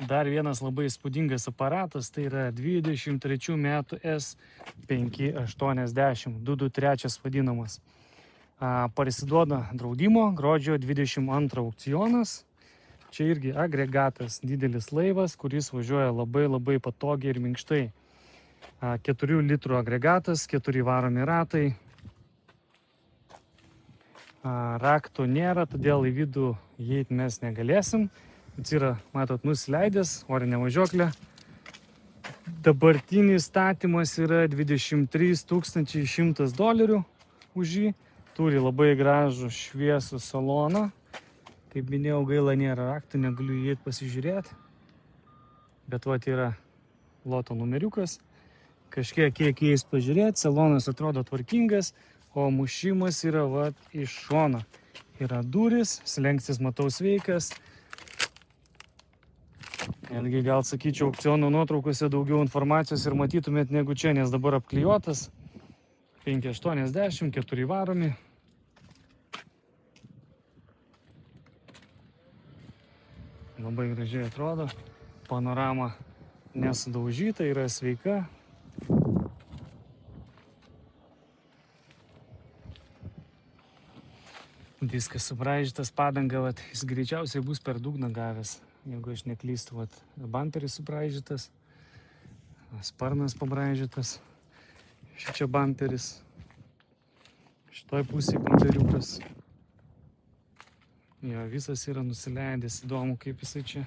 Dar vienas labai įspūdingas aparatas, tai yra 23 metų S580, 223 vadinamas. Parsiduoda draudimo, gruodžio 22 aukcionas. Čia irgi agregatas, didelis laivas, kuris važiuoja labai patogiai ir minkštai. 4 litrų agregatas, 4 varomi ratai. Rakto nėra, todėl į vidų įeiti mes negalėsim. Jis yra, matot, nusileidęs, orinė važiuoklė. Dabartinis statymas yra $23 100 už jį. Turi labai gražų šviesų saloną. Kaip minėjau, gaila nėra raktų, negaliu įeiti pasižiūrėti. Bet vat yra loto numeriukas. Kažkiek jais pažiūrėti, salonas atrodo tvarkingas, o mušimas yra vat iš šono. Yra duris, slenkstis matau sveikas. Netgi gal sakyčiau, aukciono nuotraukose daugiau informacijos ir matytumėt negu čia, nes dabar apklijuotas. 580, 4 varomi. Labai gražiai atrodo. Panorama nesudaužyta, yra sveika. Diskas subraižytas, padanga, vat, jis greičiausiai bus per dugną gavęs. Jeigu aš neklystu, vat, bamperis subraižytas, sparnas pabraižytas, šičia bamperis, šitoj pusėje bumperiukas. Jo, visas yra nusileidęs, įdomu, kaip jisai čia